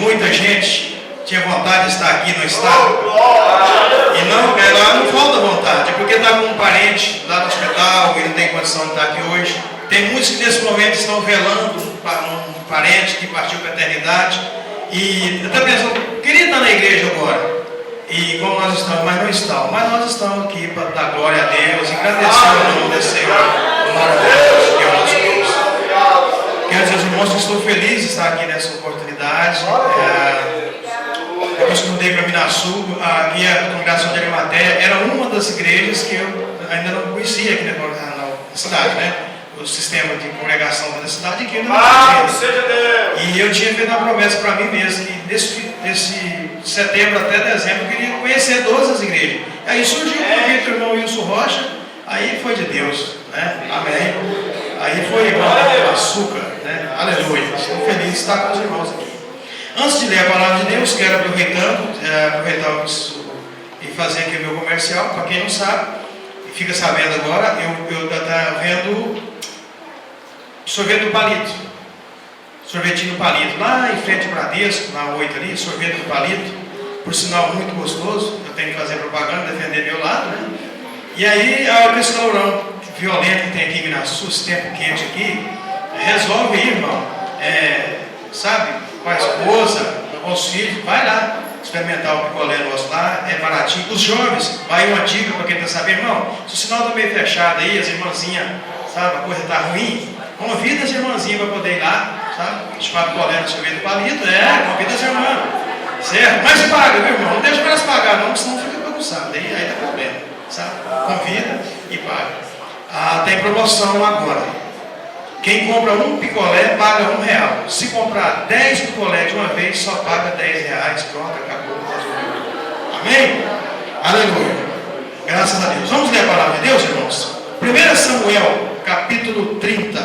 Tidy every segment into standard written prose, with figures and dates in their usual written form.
muita gente tinha vontade de estar aqui, não está. E não, lá não falta vontade, é porque está com um parente lá no hospital e não tem condição de estar aqui hoje. Tem muitos que nesse momento estão velando um parente que partiu para a eternidade. E eu estou pensando, queria estar na igreja agora. E como nós estamos, mas não estamos. Mas nós estamos aqui para dar glória a Deus, agradecer o nome do Senhor maravilhoso, que é o nosso Deus. Quero dizer aos irmãos que estou feliz de estar aqui nessa oportunidade. Eu estudei para Minasul, aqui a congregação de Arimateia era uma das igrejas que eu ainda não conhecia aqui na cidade, né? O sistema de congregação da cidade aqui ainda não conhecia. E eu tinha feito uma promessa para mim mesmo que desse setembro até dezembro eu queria conhecer todas as igrejas. Aí surgiu o convite do irmão Wilson Rocha, aí foi de Deus, né? Amém. Aí foi irmão Açúcar, né? Aleluia. Estou feliz de estar com os irmãos aqui. Antes de ler a palavra de Deus, quero aproveitar isso e fazer aqui o meu comercial. Para quem não sabe, e fica sabendo agora, eu estava vendo sorvete do palito. Sorvetinho do palito. Lá em frente ao Bradesco, na 8 ali, sorvete do palito. Por sinal muito gostoso. Eu tenho que fazer propaganda, defender meu lado, né? E aí, a hora que esse calorão violento que tem aqui em Minasul, esse tempo quente aqui, resolve ir, irmão. Sabe? Com a esposa, com os filhos, vai lá experimentar o picolé nosso lá, é baratinho. Os jovens, vai uma dica para quem está sabendo, irmão, se o sinal está meio fechado aí, as irmãzinhas, sabe, a coisa está ruim, convida as irmãzinhas para poder ir lá, sabe, chupar picolé no sorvete do palito, convida as irmãs, certo? Mas paga, meu irmão, não deixa para elas pagar não, senão fica bagunçado, aí dá problema, sabe, convida e paga. Tem promoção agora. Quem compra um picolé paga R$1. Se comprar 10 picolé de uma vez, só paga R$10. Pronto, acabou. Amém? Aleluia. Graças a Deus. Vamos ler a palavra de Deus, irmãos? 1 Samuel, capítulo 30.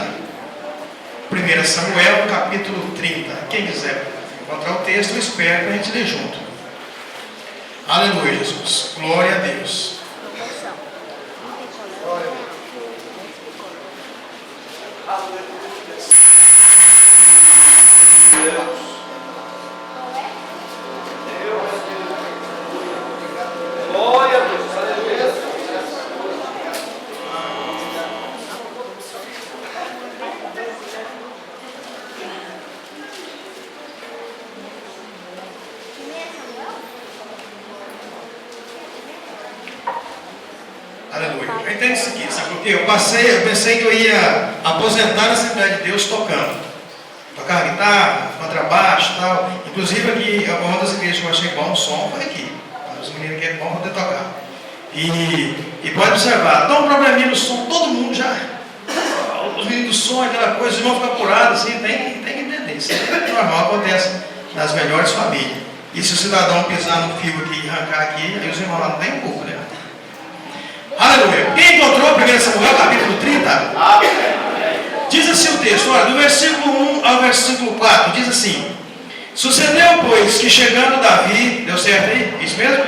1 Samuel, capítulo 30. Quem quiser encontrar o texto, eu espero para a gente ler junto. Aleluia, Jesus. Glória a Deus. Glória a Deus, aleluia. Aleluia. Eu entendo isso aqui, sabe por quê? Eu pensei que eu ia aposentar na Assembleia de Deus tocando. Tocar guitarra, contrabaixo e tal. Inclusive aqui, uma das igrejas que eu achei bom o som foi aqui. Os meninos aqui é bom poder tocar. E pode observar, dá um probleminha no som, todo mundo já. Os meninos do som, aquela coisa, os irmãos ficam apurados, assim, tem que entender. Isso é normal, acontece nas melhores famílias. E se o cidadão pisar no fio aqui e arrancar aqui, aí os irmãos lá não tem culpa, né? Aleluia. Quem encontrou 1 Samuel, capítulo 30? Diz assim o texto, olha, do versículo 1 ao versículo 4, diz assim: sucedeu, pois, que chegando Davi, deu certo aí? Isso mesmo?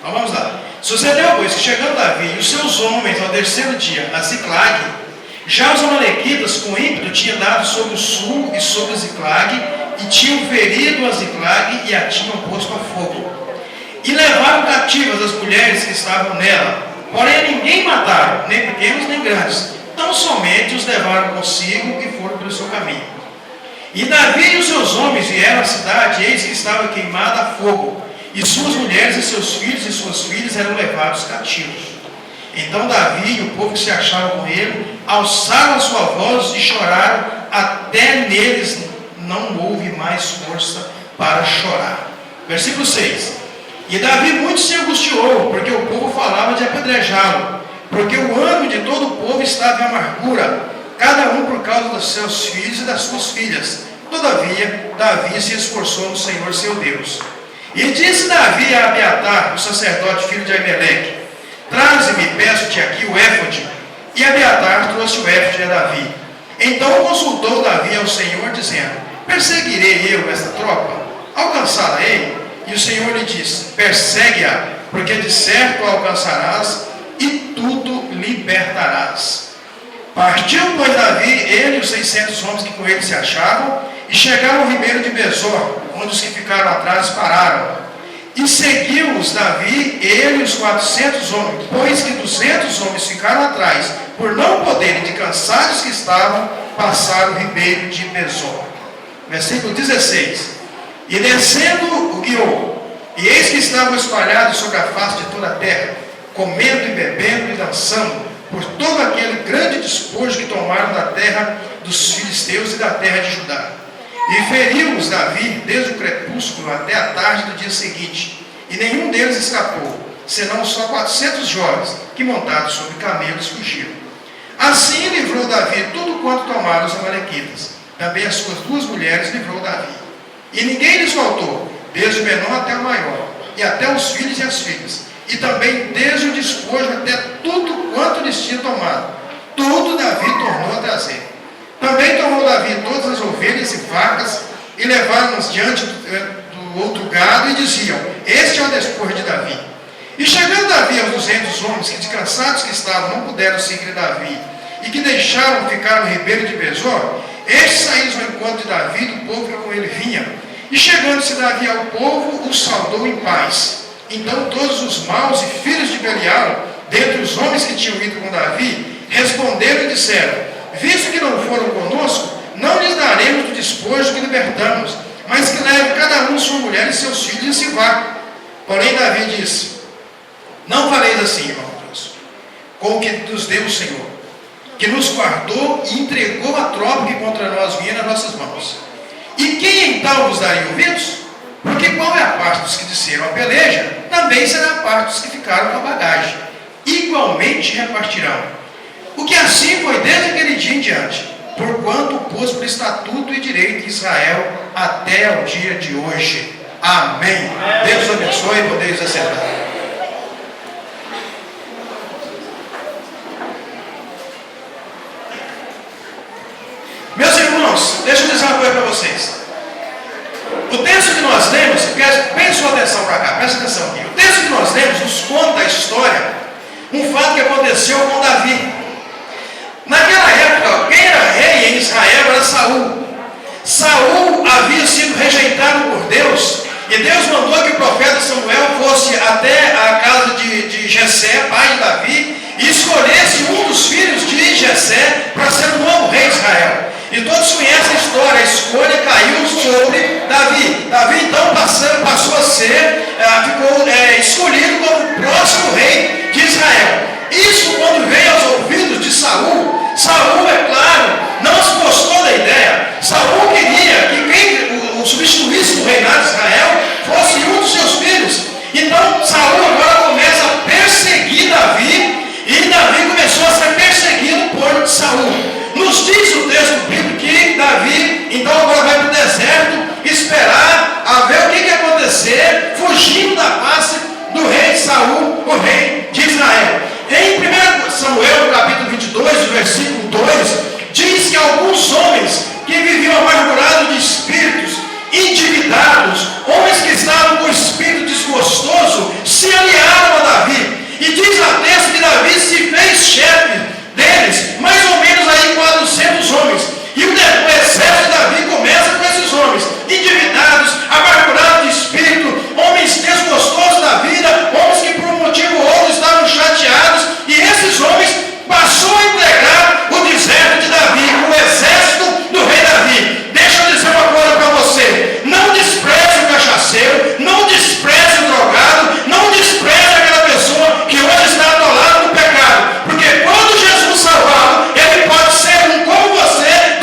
Então vamos lá. Sucedeu, pois, que chegando Davi e os seus homens ao terceiro dia a Ziclague, já os amalequitas com ímpeto tinham dado sobre o sul e sobre Ziclague, e tinham ferido a Ziclague e a tinham posto a fogo. E levaram cativas as mulheres que estavam nela, porém a ninguém mataram, nem pequenos nem grandes. Tão somente os levaram consigo e foram pelo seu caminho. E Davi e os seus homens vieram à cidade, e eis que estava queimada a fogo, e suas mulheres e seus filhos e suas filhas eram levados cativos. Então Davi e o povo que se achavam com ele alçaram a sua voz e choraram, até neles não houve mais força para chorar. Versículo 6. E Davi muito se angustiou, porque o povo falava de apedrejá-lo, porque o ânimo de todo o povo estava em amargura, cada um por causa dos seus filhos e das suas filhas. Todavia, Davi se esforçou no Senhor seu Deus. E disse Davi a Abiatar, o sacerdote, filho de Aimeleque: traze-me, peço-te aqui o éfode. E Abiatar trouxe o éfode a Davi. Então consultou Davi ao Senhor, dizendo: perseguirei eu esta tropa? Alcançá-la-ei? E o Senhor lhe disse: persegue-a, porque de certo a alcançarás e tudo libertarás. Partiu, pois, Davi, ele e os 600 homens que com ele se achavam, e chegaram ao ribeiro de Besor, onde os que ficaram atrás pararam. E seguiu-os Davi, ele e os 400 homens, pois que 200 homens ficaram atrás, por não poderem, de cansados que estavam, passar o ribeiro de Besor. Versículo 16. E descendo o guiou, e eis que estavam espalhados sobre a face de toda a terra, comendo e bebendo e dançando, por todo aquele grande despojo que tomaram da terra dos filisteus e da terra de Judá. E feriu-os Davi desde o crepúsculo até a tarde do dia seguinte, e nenhum deles escapou, senão só 400 jovens, que montados sobre camelos fugiram. Assim livrou Davi tudo quanto tomaram os amalequitas. Também as suas 2 mulheres livrou Davi. E ninguém lhes faltou, desde o menor até o maior, e até os filhos e as filhas, e também desde o despojo até tudo quanto lhes tinha tomado. Tudo Davi tornou a trazer. Também tomou Davi todas as ovelhas e vacas, e levaram-nas diante do outro gado, e diziam: este é o despojo de Davi. E chegando Davi aos 200 homens, que descansados que estavam, não puderam seguir Davi, e que deixaram ficar no ribeiro de Besor, estes saíram ao encontro de Davi, do povo que com ele vinha. E chegando-se Davi ao povo, os saudou em paz. Então todos os maus e filhos de Belial, dentre os homens que tinham ido com Davi, responderam e disseram: visto que não foram conosco, não lhes daremos do despojo que libertamos, mas que leve cada um sua mulher e seus filhos e se vá. Porém Davi disse: não fareis assim, irmãos, com o que nos deu o Senhor, que nos guardou e entregou a tropa que contra nós vinha nas nossas mãos. E quem então vos daria ouvidos? Porque qual é a parte dos que desceram a peleja, também será a parte dos que ficaram com a bagagem. Igualmente repartirão. O que assim foi desde aquele dia em diante, porquanto pôs por estatuto e direito em Israel até o dia de hoje. Amém. Deus abençoe e podeis assentar. Meus irmãos, deixa eu dizer uma coisa para vocês. O texto que nós lemos, preste sua atenção para cá, presta atenção aqui. O texto que nós lemos nos conta a história, um fato que aconteceu com Davi. Naquela época, quem era rei em Israel era Saul. Saul havia sido rejeitado por Deus, e Deus mandou que o profeta Samuel fosse até a casa de Jessé, pai de Davi, e escolhesse um dos filhos de Jessé para ser o novo rei de Israel. E todos conhecem a história, a escolha caiu sobre Davi. Davi então passou a ser, ficou escolhido como o próximo rei de Israel. Isso quando veio aos ouvidos de Saul, Saul, é claro, não se gostou da ideia. Saul queria que quem o substituísse no reinado de Israel fosse um dos seus filhos. Então Saul agora começa a perseguir Davi, e Davi começou a ser perseguido por Saul. Nos diz o texto bíblico que Davi então agora vai para o deserto esperar a ver o que ia acontecer, fugindo da face do rei Saul, o rei de Israel. Em 1 Samuel, capítulo 22, versículo 2, diz que alguns homens que viviam amargurados de espíritos, endividados, homens que estavam com o espírito desgostoso, se aliaram a Davi. E diz a texto que Davi se fez chefe deles, mais ou menos aí 400 homens. E o exército de Davi começa com esses homens, endividados, amargurados de espírito, homens desgostosos da vida, homens que por um motivo ou outro estavam chateados, e esses homens passou a entregar o deserto de Davi, o exército do rei Davi. Deixa eu dizer uma coisa para você: não despreze o cachaceiro, não despreze o drogado, não despreze aquela pessoa que hoje está atolada no pecado, porque quando Jesus salvá-lo, ele pode ser um como você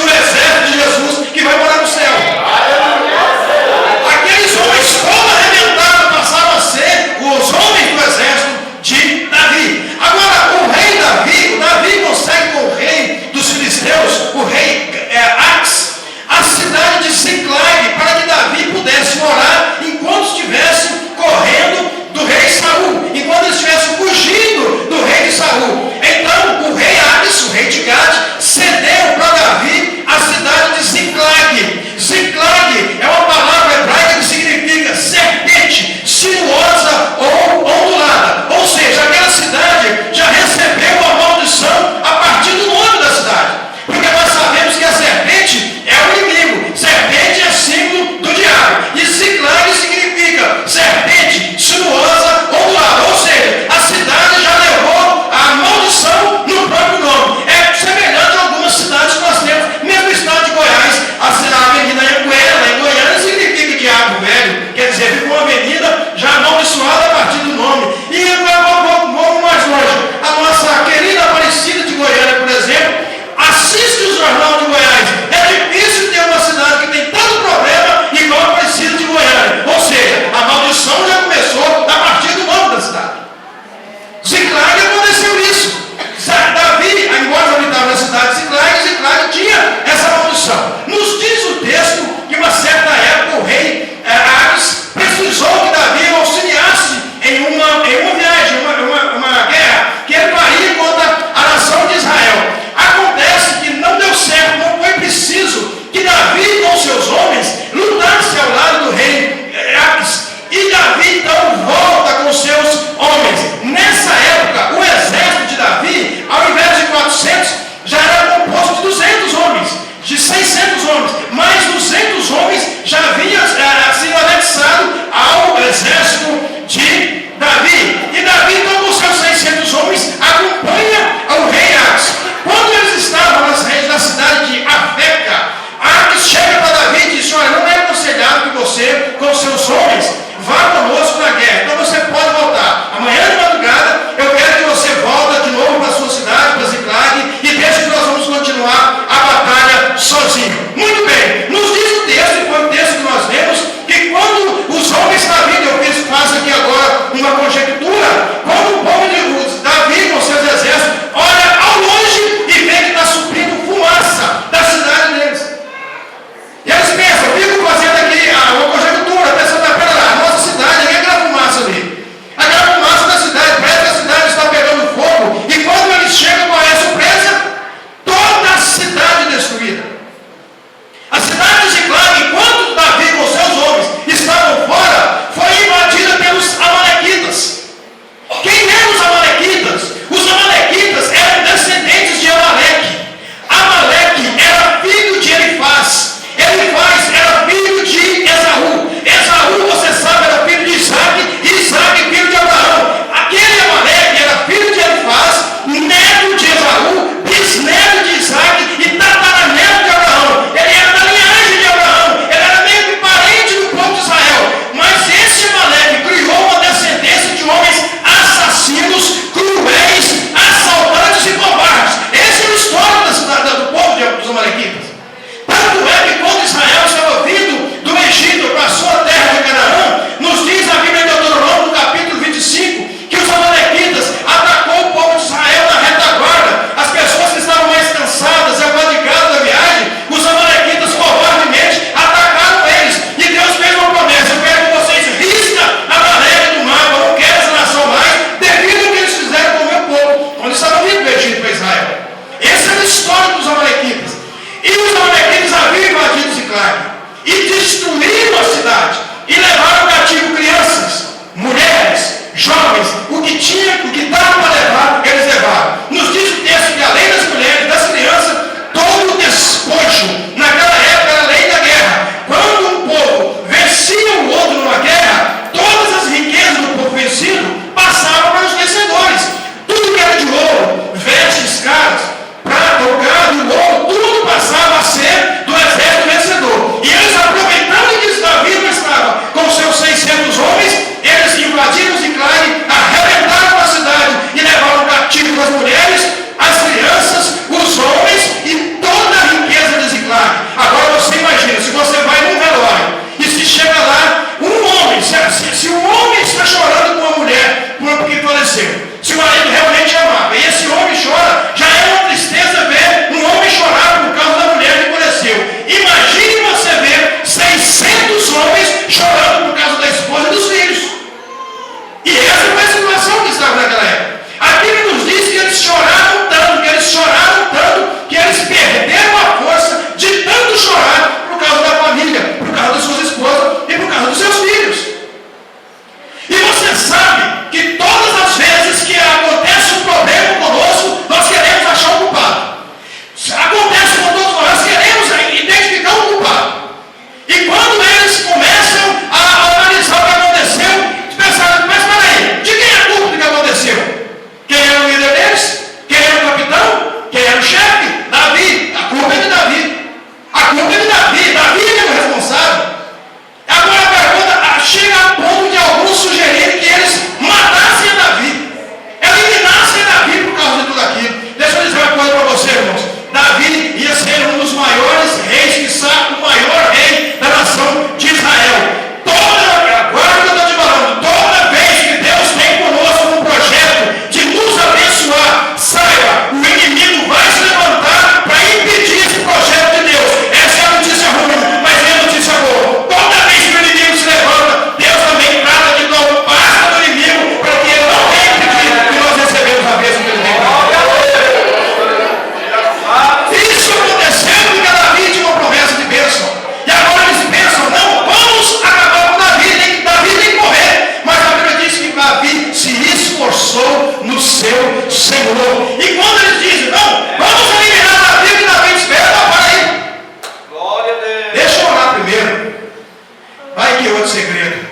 outro segredo.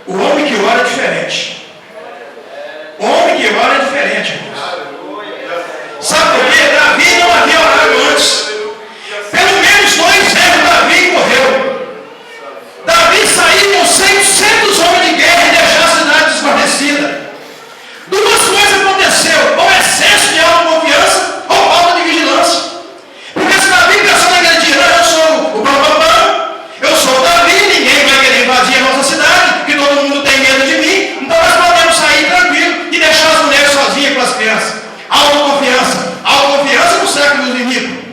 O homem que ora é diferente. O homem que ora é diferente, irmãos. Sabe por quê? Davi não havia orado antes. Pelo menos 2 erros Davi correu. Davi saiu com 600 homens de guerra e deixou a cidade desguarnecida. 2 coisas aconteceu: ou excesso de autoconfiança ou falta de vigilância. Porque se Davi pensou naquele dia, eu sou o bambambam, eu sou o Davi, ninguém vai querer invadir a nossa cidade, que todo mundo tem medo de mim, então nós podemos sair tranquilo e deixar as mulheres sozinhas com as crianças. Autoconfiança. Autoconfiança no século do inimigo.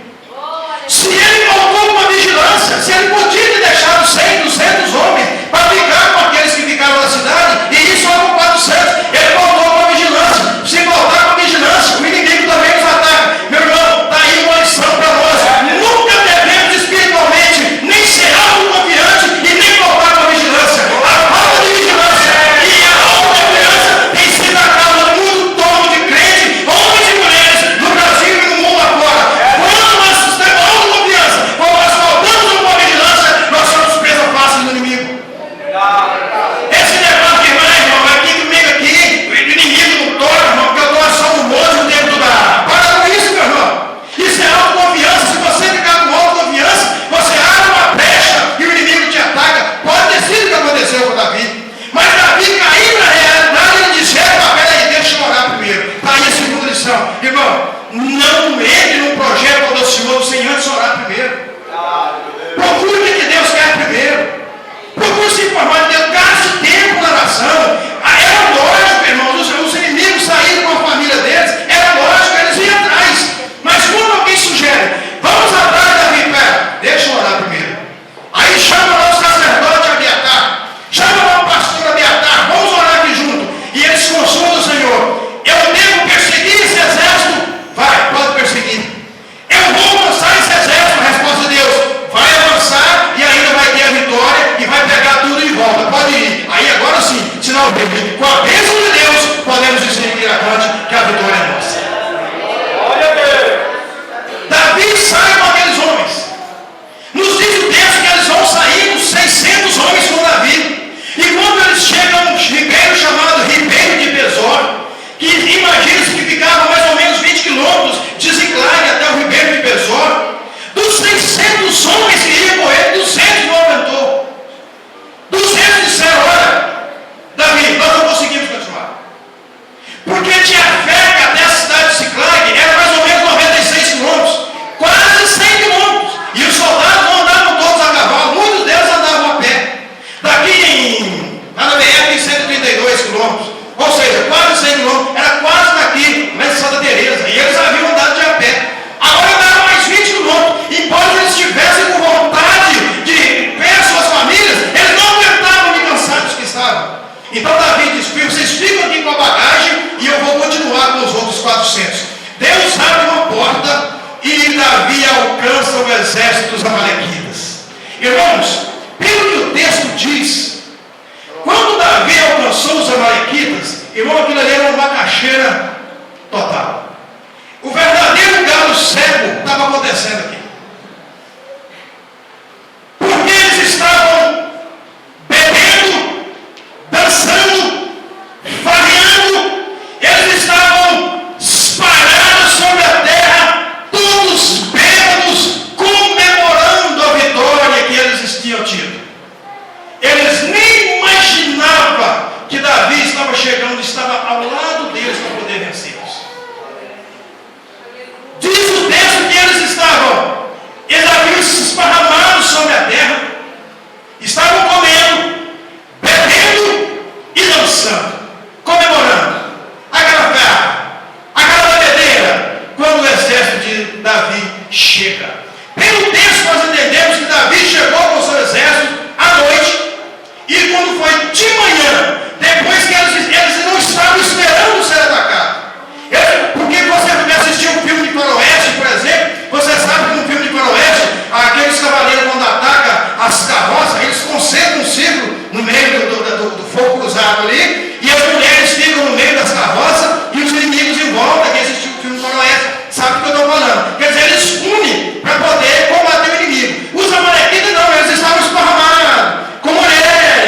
Se ele voltou com uma vigilância, se ele podia ter deixado 100, 200 homens para ficar com aqueles que ficaram na cidade, e isso só com 400, ele voltou com a vigilância. Se voltar com a vigilância, o inimigo também nos ataca. Meu irmão, está aí uma lição para nós. Nunca devemos espiritualmente nem ser autoconfiante e nem voltar com a vigilância. A falta de vigilância e a autoconfiança tem sido a causa do mundo todo de crentes, homens e mulheres, no Brasil e no mundo afora. Quando nós temos autoconfiança, quando nós faltamos com a vigilância, nós somos presa fácil do inimigo. Esse negócio de irmão, aqui comigo aqui, o inimigo não toca, irmão, porque eu estou só um monte o tempo da. Para com isso, meu irmão. Isso é autoconfiança. Se você ficar com autoconfiança, você abre uma brecha e o inimigo te ataca. Pode ter sido o que aconteceu com Davi. Mas Davi caiu na realidade e disse: peraí, deixa eu orar primeiro. Está aí a segunda lição. Irmão, não entre num projeto audacioso sem antes orar primeiro. Procure o que Deus quer primeiro. Procure se informar de Deus. Gaste tempo na oração. Era lógico, irmãos, os inimigos saíram com a família deles. Era lógico, eles iam atrás. Mas quando alguém sugere, vamos atrás da Davi, deixa eu orar primeiro. Aí chama lá o sacerdote Abiatar. Chama lá o pastor Abiatar. Vamos orar aqui junto. E eles consultam o Senhor. Eu devo perseguir esse exército? Vai, pode perseguir. Eu vou avançar esse exército? A resposta de Deus: vai avançar e ainda vai ter a vitória e vai pegar tudo de volta. Pode ir. Aí agora sim, sinal bíblico. Com a bênção de Deus, podemos dizer que a vitória é nossa. Davi sai com aqueles homens. Nos diz o texto que eles vão sair com 600 homens com Davi. E quando eles chegam a um ribeiro chamado Ribeiro de Besor, que imagina-se que ficava mais ou menos 20 quilômetros de Ziclague até o Ribeiro de Besor, dos 600 homens que iam com ele, 200 não aguentou. 200 disseram: olha, Davi, nós não conseguimos continuar. Porque tinha fé que até a cidade de Ziclague era mais ou menos 96 quilômetros, quase 100 quilômetros. E os soldados não andavam todos a cavalo, muitos deles andavam a pé. Lá na BR tem 132 quilômetros, ou seja, quase 100 quilômetros, era quase daqui, mas em Santa Teresa. E eles haviam andado de a pé. Agora andaram mais 20 quilômetros, embora eles estivessem com vontade de ver suas famílias, eles não aguentavam de cansados que estavam. Então Davi disse: vocês ficam aqui com a bagagem e eu vou continuar com os outros 400. Deus abre uma porta e Davi alcança o exército dos amalequitas. Irmãos, pelo que o texto diz, quando Davi alcançou os amalequitas, irmão, aquilo ali era uma macaxeira total. O verdadeiro galo cego estava acontecendo aqui. Porque eles estavam bebendo, dançando, farreando, eles estavam espalhados sobre a terra, todos bêbados, comemorando a vitória que eles tinham tido. Eles nem imaginavam que Davi estava chegando, estava ao lado deles para poder vencê-los. Diz o texto que eles haviam se esparramado sobre a terra, estavam comendo, bebendo e dançando, comemorando, aquela bebedeira, quando o exército de Davi chega. Pelo texto nós entendemos que Davi chegou com o seu exército à noite, e quando foi de manhã, depois que eles não estavam esperando ser atacados. Porque você assistiu um filme de faroeste, por exemplo, você sabe que no filme de faroeste, aqueles cavaleiros quando atacam as carroças, eles concentram um círculo no meio do fogo cruzado ali, e as mulheres ficam no meio das carroças e os inimigos em volta. Quem assistiu o filme de faroeste sabe o que eu estou falando. Quer dizer, eles unem para poder combater o inimigo. Os amalequitas não, eles estavam esparramados, com mulheres,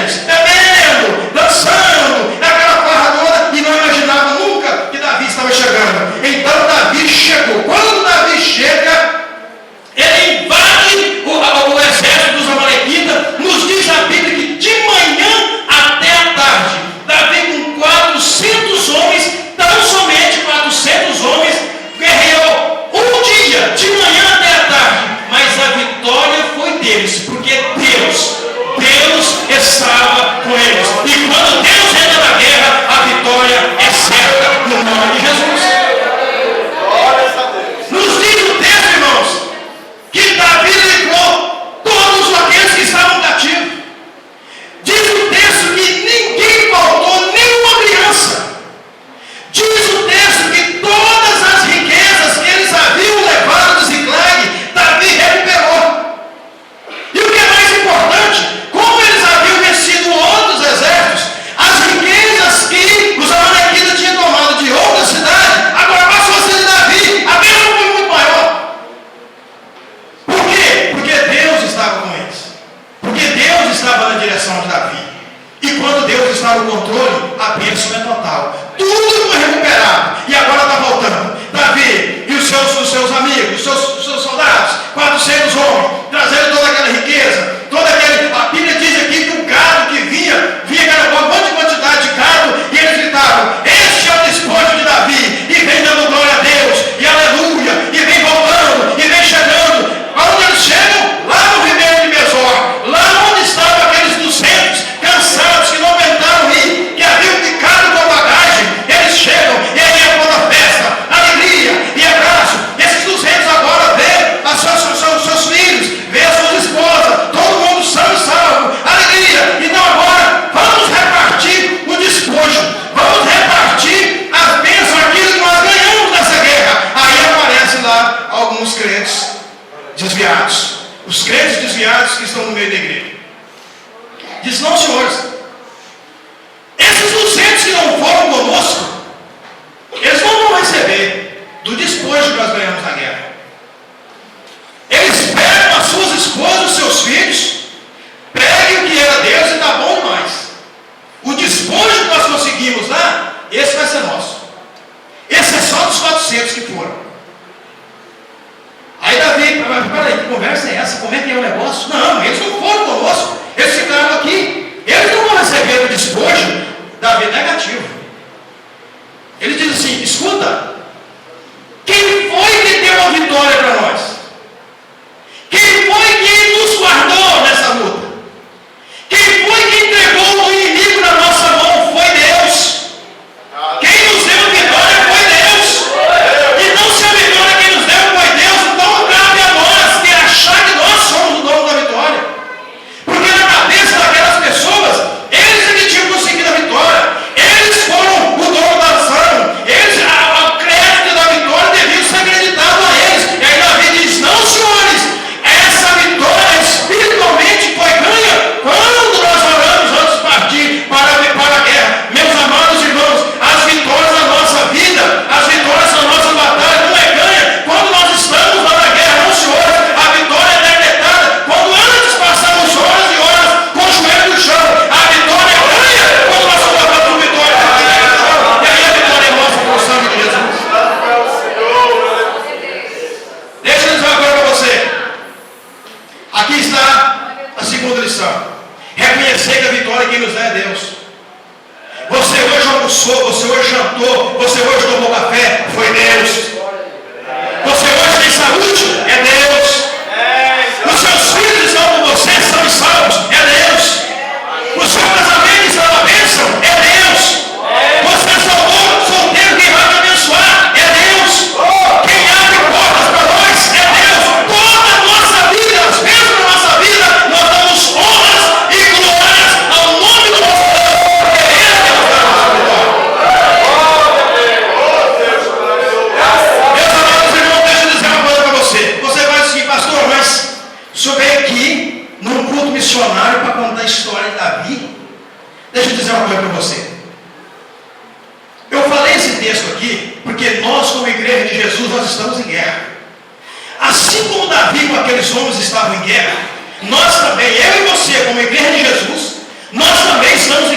E quando Deus está no controle, a bênção é total. Tudo foi recuperado. E agora está voltando. Davi e os seus amigos, os seus soldados, 400 homens, trazendo toda aquela riqueza, a Bíblia diz aqui que o gado que vinha com uma grande quantidade de gado, e eles gritavam: este é o despojo de Davi, e vem dando glória a Deus, e aleluia, e vem voltando, e vem chegando. Aonde eles chegam? Lá no ribeiro de Besor, lá onde estavam aqueles 200 cansados que não aguentaram ir, que haviam ficado com a bagagem. Eles chegam, e aí é toda festa, alegria e abraço. Esses 200 agora vê seus filhos, vê as suas esposas, todo mundo são e salvo, alegria. Então agora vamos repartir o despojo, vamos repartir as bênçãos, aquilo que nós ganhamos nessa guerra. Aí aparecem lá alguns crentes desviados, os crentes desviados que estão no meio da igreja. Diz: não, senhores, esses 200 que não foram conosco, eles não vão receber do despojo que nós ganhamos na guerra. Eles pegam as suas esposas, os seus filhos, peguem o que era deles e está bom demais. O despojo que nós conseguimos lá, esse vai ser nosso. Esse é só dos 400 que foram. Aí Davi: mas peraí, que conversa é essa? Como é que é o negócio? Não, eles não foram conosco, eles ficaram aqui, eles não vão receber o despojo. Davi é negativo. Ele diz assim: escuta, quem foi que deu a vitória para nós? Quem foi que nos guardou nessa luta? Quem foi que entregou o inimigo na nossa mão? Foi Deus. Quem nos deu a vitória foi Deus. Então, se a vitória quem nos deu foi Deus, então cabe a nós que achar que nós somos o dono da vitória. Porque na cabeça daquelas pessoas, eles é que tinham conseguido a vitória. Eles foram o dono da ação. O crédito da vitória devia ser acreditado a eles. E aí Davi diz: não, senhores, essa vitória espiritualmente foi ganha quando nós oramos antes de partir para a guerra. Meus amados irmãos, as vitórias da nossa vida, as vitórias da nossa batalha não é ganha quando nós estamos lá na guerra, não, senhores. A vitória é decretada quando antes passamos horas e horas com o joelho no chão. A vitória é ganha quando nós colocamos vitória na guerra. E aí a vitória é nossa por sangue de Jesus. Deixa eu dizer uma coisa para você. Aqui está a segunda lição: reconhecer que a vitória quem nos dá é Deus. Você hoje almoçou, você hoje jantou, você hoje tomou café, foi Deus. Você hoje tem saúde, é Deus. Os seus filhos estão com você, são salvos, é Deus. O seu casamento está na bênção, é Deus. Você é solteiro, quem vai te abençoar é Deus. Quem abre portas para nós é Deus. Toda a nossa vida, as bênçãos da nossa vida, nós damos honras e glórias ao nome do nosso Deus, porque Ele é Deus da nossa vitória. Meus amados irmãos, deixa eu dizer uma coisa para você. Você vai dizer assim: pastor, mas o senhor veio aqui num culto missionário para contar a história de Davi? Deixa eu dizer uma coisa para você. Eu falei esse texto aqui porque nós, como igreja de Jesus, nós estamos em guerra. Assim como Davi com aqueles homens estavam em guerra, nós também, eu e você, como igreja de Jesus, nós também estamos em